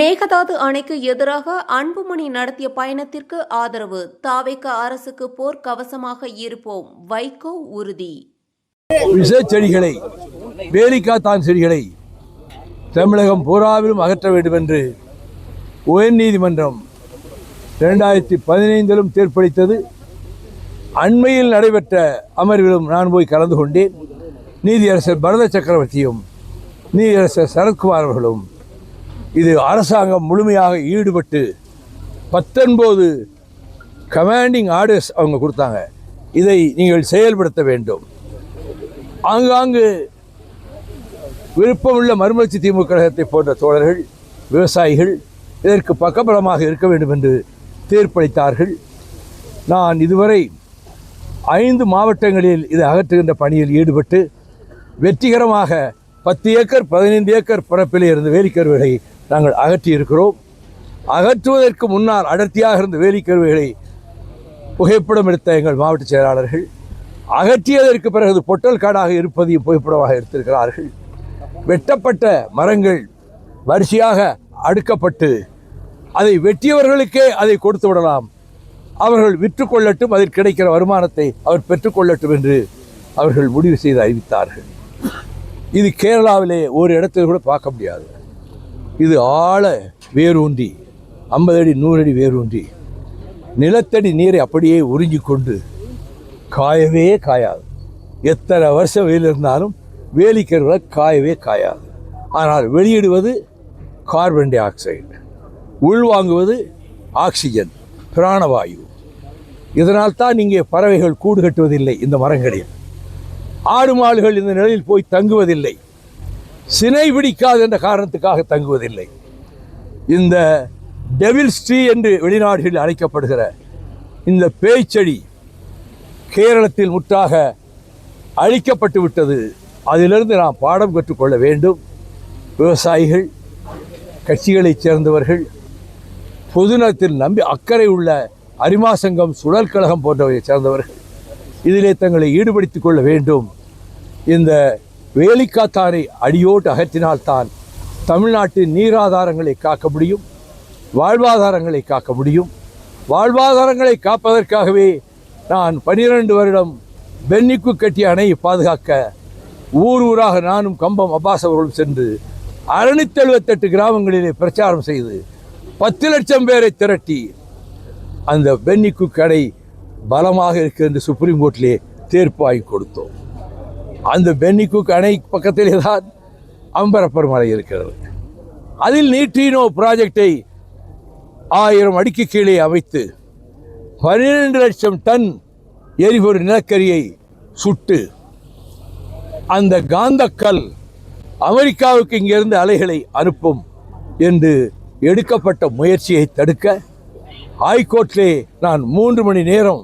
மேகதாது அணைக்கு எதிராக அன்புமணி நடத்திய பயணத்திற்கு ஆதரவு. தாவேக அரசுக்கு போர்க்கவசமாக இருப்போம், வைகோ உறுதி. விஷ செடிகளை, வேலிக்காத்தான் செடிகளை தமிழகம் பூராவிலும் அகற்ற வேண்டும் என்று உயர்நீதிமன்றம் 2015 தீர்ப்பளித்தது. அண்மையில் நடைபெற்ற அமர்விலும் நான் போய் கலந்து கொண்டேன். நீதியரசர் பரத சக்கரவர்த்தியும் நீதியரசர் சரத்குமார் அவர்களும் இது அரசாங்கம் முழுமையாக ஈடுபட்டு 19 கமாண்டிங் ஆர்டர்ஸ் அவங்க கொடுத்தாங்க. இதை நீங்கள் செயல்படுத்த வேண்டும். ஆங்காங்கு விருப்பமுள்ள மறுமலர்ச்சி திமுக கழகத்தை போன்ற தோழர்கள், விவசாயிகள் இதற்கு பக்கபலமாக இருக்க வேண்டும் என்று தீர்ப்பளித்தார்கள். நான் இதுவரை 5 மாவட்டங்களில் இதை அகற்றுகின்ற பணியில் ஈடுபட்டு வெற்றிகரமாக 10 ஏக்கர் 15 ஏக்கர் பரப்பிலே இருந்த வேலிக்கருவைகளை நாங்கள் அகற்றி இருக்கிறோம். அகற்றுவதற்கு முன்னால் அடர்த்தியாக இருந்த வேலிக்கருவைகளை புகைப்படம் எடுத்த எங்கள் மாவட்ட செயலாளர்கள் அகற்றியதற்கு பிறகு பொட்டல் காடாக இருப்பதையும் புகைப்படமாக எடுத்திருக்கிறார்கள். வெட்டப்பட்ட மரங்கள் வரிசையாக அடுக்கப்பட்டு அதை வெட்டியவர்களுக்கே அதை கொடுத்து விடலாம், அவர்கள் விற்றுக்கொள்ளட்டும், அதில் கிடைக்கிற வருமானத்தை அவர் பெற்றுக்கொள்ளட்டும் என்று அவர்கள் முடிவு செய்து அறிவித்தார்கள். இது கேரளாவிலே ஒரு இடத்தில் கூட பார்க்க முடியாது. இது ஆழ வேரூன்றி 50 அடி 100 அடி வேரூன்றி நிலத்தடி நீரை அப்படியே உறிஞ்சி கொண்டு காயவே காயாது. எத்தனை வருஷம் வெயில் இருந்தாலும் வேலிக்கருவை காயவே காயாது. ஆனால் வெளியிடுவது கார்பன் டை ஆக்சைடு, உள்வாங்குவது ஆக்சிஜன், பிராணவாயு. இதனால் தான் இங்கே பறவைகள் கூடு கட்டுவதில்லை. இந்த மரங்களில் ஆடு மாடுகள் இந்த நிலையில் போய் தங்குவதில்லை. சினை பிடிக்காது என்ற காரணத்துக்காக தங்குவதில்லை. இந்த டெவில்ஸ் ட்ரீ என்று வெளிநாடுகளில் அழைக்கப்படுகிற இந்த பேய்ச்செடி கேரளத்தில் முற்றாக அழிக்கப்பட்டு விட்டது. அதிலிருந்து நாம் பாடம் கற்றுக்கொள்ள வேண்டும். விவசாயிகள், கட்சிகளைச் சேர்ந்தவர்கள், பொதுநலத்தில் நம்பி அக்கறை உள்ள அரிமா சங்கம், சுழல் கழகம் போன்றவரை சேர்ந்தவர்கள் இதிலே தங்களை ஈடுபடுத்திக் கொள்ள வேண்டும். இந்த வேலிக்காத்தானை அடியோடு அகற்றினால்தான் தமிழ்நாட்டின் நீராதாரங்களை காக்க முடியும், வாழ்வாதாரங்களை காக்க முடியும். வாழ்வாதாரங்களை காப்பதற்காகவே நான் 12 வருடம் பென்னிக்கு கட்டிய அணையை பாதுகாக்க ஊர் ஊராக நானும் கம்பம் அப்பாஸ் அவர்களும் சென்று 678 கிராமங்களிலே பிரச்சாரம் செய்து 10 லட்சம் பேரை திரட்டி அந்த பென்னிக்கு அணை பலமாக இருக்கிற என்று சுப்ரீம் கோர்ட்டிலே தீர்ப்பு வாங்கி கொடுத்தோம். அந்த பென்னிக்கு அணை பக்கத்திலே தான் அம்பரப்பர் மலை இருக்கிறது. அதில் நீட்ரினோ ப்ராஜெக்டை 1000 அடிக்கு கீழே அமைத்து 12 லட்சம் டன் எரிபொருள் நிலக்கரியை சுட்டு அந்த காந்தக்கல் அமெரிக்காவுக்கு இங்கிருந்து அலைகளை அனுப்பும் என்று எடுக்கப்பட்ட முயற்சியை தடுக்க ஹைகோர்ட்டிலே நான் 3 மணி நேரம்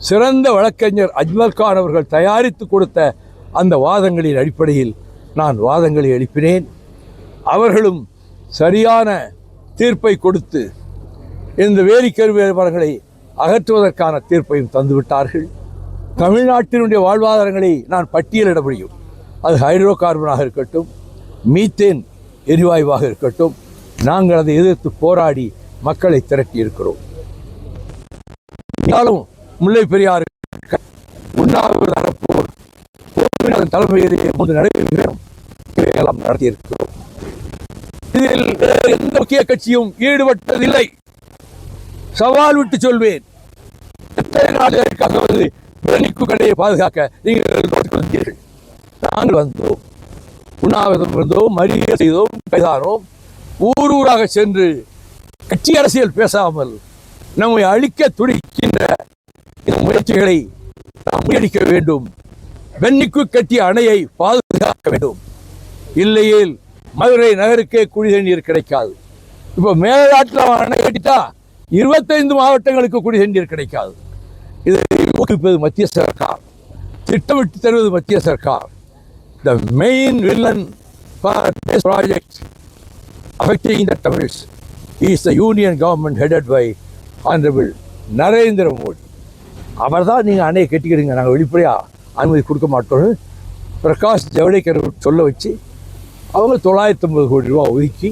சிறந்த வழக்கறிஞர் அஜ்மல் கான் அவர்கள் தயாரித்து கொடுத்த அந்த வாதங்களின் அடிப்படையில் நான் வாதங்களை எழுப்பினேன். அவர்களும் சரியான தீர்ப்பை கொடுத்து இந்த வேலிக்கருவே மரங்களை அகற்றுவதற்கான தீர்ப்பையும் தந்துவிட்டார்கள். தமிழ்நாட்டினுடைய வாழ்வாதாரங்களை நான் பட்டியலிட முடியும். அது ஹைட்ரோ கார்பனாக இருக்கட்டும், மீத்தேன் எரிவாயுவாக இருக்கட்டும், நாங்கள் அதை எதிர்த்து போராடி மக்களை திரட்டி இருக்கிறோம். முல்லை பெரியாறு உண்ணாவிரத அறப்போர் தலைமையிலேயே 3 நடைபெறும் எல்லாம் நடத்தியிருக்கிறோம். இதில் எந்த முக்கிய கட்சியும் ஈடுபட்டதில்லை. சவால் விட்டு சொல்வேன், எத்தனை நாடுகளுக்காக வந்து பென்னிக்கு கடையை பாதுகாக்க நீங்கள் வந்தீர்கள். நாங்கள் வந்தோம், உண்ணாவிரதம் இருந்தோம், மறியல் செய்தோம், கைதானோம். ஊர் ஊராக சென்று கட்சி அரசியல் பேசாமல் நம்மை அழிக்க துடிக்கின்ற இந்த முயற்சிகளை நாம் முயற்சிக்க வேண்டும். பென்னிக்கு கட்டிய அணையை பாதுகாக்க வேண்டும். இல்லையேல் மதுரை நகருக்கே குடி தண்ணீர் கிடைக்காது. இப்போ மேலாட்டில் அணை கட்டிட்டா 25 மாவட்டங்களுக்கு குடி தண்ணீர் கிடைக்காது. இதை ஊக்குவிப்பது மத்திய சர்க்கார், திட்டமிட்டு தருவது மத்திய Sarkar. The main villain for this project affecting the Tamils is the union government headed by Honorable Narendra Modi. அவர் தான் நீங்கள் அணையை கட்டிக்கிறீங்க, நாங்கள் வெளிப்படையாக அனுமதி கொடுக்க மாட்டோம்னு பிரகாஷ் ஜவடேகர் சொல்ல வச்சு அவங்க 950 கோடி ரூபா ஒதுக்கி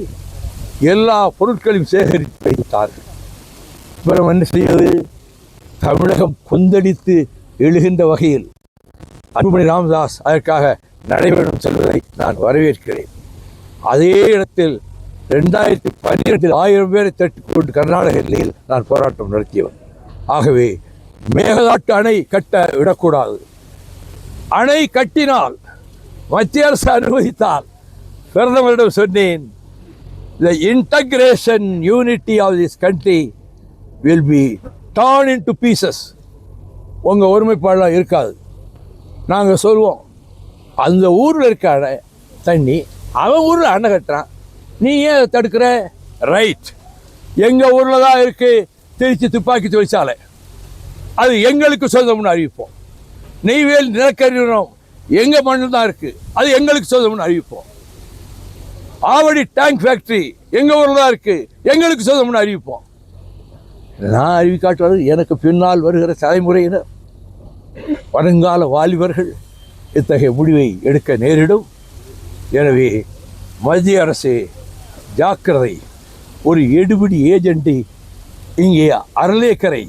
எல்லா பொருட்களையும் சேகரித்து வைத்தார்கள். அப்புறம் என்ன செய்வது? தமிழகம் கொந்தளித்து எழுகின்ற வகையில் அன்புமணி ராமதாஸ் அதற்காக நடைபெறும் செல்வதை நான் வரவேற்கிறேன். அதே இடத்தில் 2012 1000 பேரை தட்டிக்கொண்டு கர்நாடக எல்லையில் நான் போராட்டம் நடத்தியவன். ஆகவே மேகதாட்டு அணை கட்ட விடக்கூடாது. அணை கட்டினால் மத்திய அரசு அனுமதித்தால் பிரதமரிடம் சொன்னேன், the integration unity of this country will be torn into pieces. உங்கள் ஒருமைப்பாடெலாம் இருக்காது. நாங்கள் சொல்லுவோம், அந்த ஊரில் இருக்க அணை தண்ணி அவன் ஊரில் அணை கட்டுறான், நீ ஏன் தடுக்கிற? ரைட், எங்கள் ஊரில் தான் இருக்குது திருச்சி துப்பாக்கி தொழிற்சாலை, அது எங்களுக்கு சொந்தம்னு அறிவிப்போம். நெய்வேலி நிலக்கரி நிறுவனம் எங்கள் மண்ணில் தான் இருக்குது, அது எங்களுக்கு சொந்தம்னு அறிவிப்போம். ஆவடி டேங்க் ஃபேக்ட்ரி எங்கள் ஊரில் தான் இருக்குது, எங்களுக்கு சொந்தம்னு அறிவிப்போம். நான் அறிவிக்காட்டுவது எனக்கு பின்னால் வருகிற தலைமுறையினர், வருங்கால வாலிபர்கள் இத்தகைய முடிவை எடுக்க நேரிடும். எனவே மத்திய அரசு ஜாக்கிரதை. ஒரு எடுபிடி ஏஜென்ட் இங்கே அர்லேக்கரை,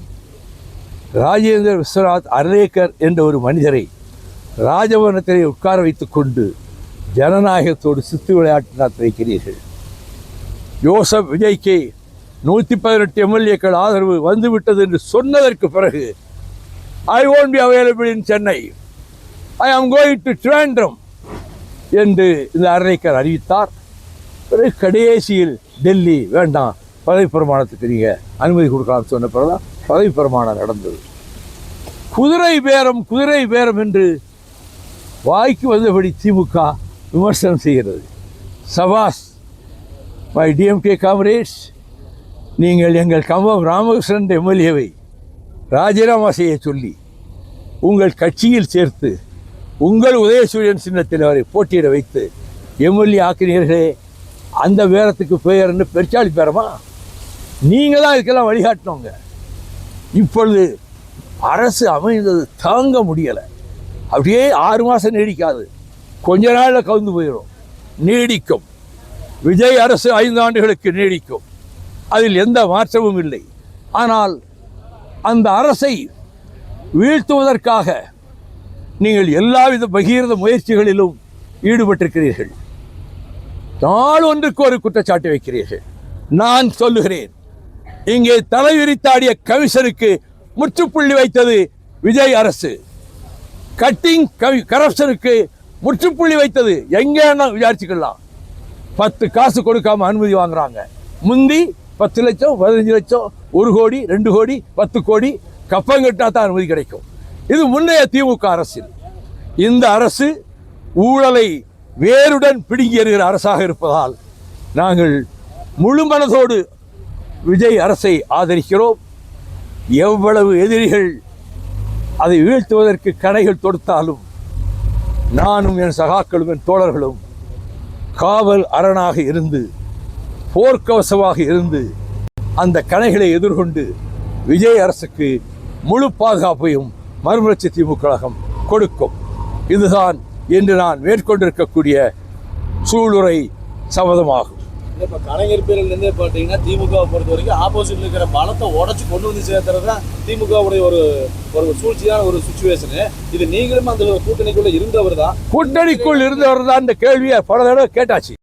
ராஜேந்திர விஸ்வநாத் அர்லேக்கர் என்ற ஒரு மனிதரை ராஜபவனத்திலே உட்கார வைத்துக் கொண்டு ஜனநாயகத்தோடு சித்து விளையாட்டு நடத்தி வைக்கிறீர்கள். ஜோசப் விஜய்க்கு 118 எம்எல்ஏக்கள் ஆதரவு வந்துவிட்டது என்று சொன்னதற்கு பிறகு ஐ won't be available in Chennai, I am going to Trivandrum என்று இந்த அர்லேக்கர் அறிவித்தார். பிறகு கடைசியில் டெல்லி வேண்டாம், பதவி பிரமாணத்துக்கு நீங்கள் அனுமதி கொடுக்கலாம் சொன்ன பிறகுதான் பதவி பிரமாணம் நடந்தது. குதிரை பேரம் என்று வாய்க்கு வந்தபடி திமுக விமர்சனம் செய்கிறது. சபாஸ் மை டிஎம்கே காம்ரேட்ஸ், நீங்கள் எங்கள் கம்பம் ராமகிருஷ்ணன் எம்எல்ஏவை ராஜினாமா செய்ய சொல்லி உங்கள் கட்சியில் சேர்த்து உங்கள் உதயசூரியன் சின்னத்தில் அவரை போட்டியிட வைத்து எம்எல்ஏ ஆக்கினீர்களே, அந்த பேரத்துக்கு பெயர்னு பெருச்சாளி பேரமா? நீங்கள் தான் இதுக்கெல்லாம் வழிகாட்டினவங்க. இப்பொழுது அரசு அமைந்தது தாங்க முடியலை. அப்படியே 6 மாதம் நீடிக்காது, கொஞ்ச நாளில் கவுந்து போயிடும். நீடிக்கும். விஜய் அரசு 5 ஆண்டுகளுக்கு நீடிக்கும், அதில் எந்த மாற்றமும் இல்லை. ஆனால் அந்த அரசை வீழ்த்துவதற்காக நீங்கள் எல்லாவித பகீரத முயற்சிகளிலும் ஈடுபட்டிருக்கிறீர்கள். நாள் ஒன்றுக்கு ஒரு குற்றச்சாட்டு வைக்கிறீர்கள். நான் சொல்லுகிறேன், இங்கே தலைவிரித்தாடிய கமிஷனுக்கு முற்றுப்புள்ளி வைத்தது விஜய் அரசு. கட்டிங் கரப்ஷனுக்கு முற்றுப்புள்ளி வைத்தது எங்கே விசாரிச்சுக்கலாம். 10 காசு கொடுக்காம அனுமதி வாங்குறாங்க. முந்தி 10 லட்சம் 15 லட்சம் 1 கோடி 2 கோடி 10 கோடி கப்பங்கட்டா தான் அனுமதி கிடைக்கும். இது முன்னைய திமுக அரசில். இந்த அரசு ஊழலை வேருடன் பிடுங்கி எறிகிற அரசாக இருப்பதால் நாங்கள் முழு மனதோடு விஜய் அரசை ஆதரிக்கிறோம். எவ்வளவு எதிரிகள் அதை வீழ்த்துவதற்கு கணைகள் தொடுத்தாலும் நானும் என் சகாக்களும் என் தோழர்களும் காவல் அரணாக இருந்து போர்க்கவசமாக இருந்து அந்த கணைகளை எதிர்கொண்டு விஜய் அரசுக்கு முழு பாதுகாப்பையும் மறுமலர்ச்சி திமுக கழகம் கொடுக்கும். இதுதான் என்று நான் மேற்கொண்டிருக்கக்கூடிய சூளுரை சம்மதமாகும். இப்போ கலைஞர் பேரிலிருந்தே பார்த்தீங்கன்னா திமுகவை பொறுத்த வரைக்கும் ஆப்போசிட்ல இருக்கிற பலத்தை உடச்சி கொண்டு வந்து சேர்த்துறது தான் திமுகவுடைய ஒரு சூழ்ச்சியான ஒரு சுச்சுவேஷனு. இது நீங்களும் அந்த கூட்டணிக்குள்ள இருந்தவர் தான். கூட்டணிக்குள் இருந்தவர் தான் இந்த கேள்வியை பல தடவை கேட்டாச்சு.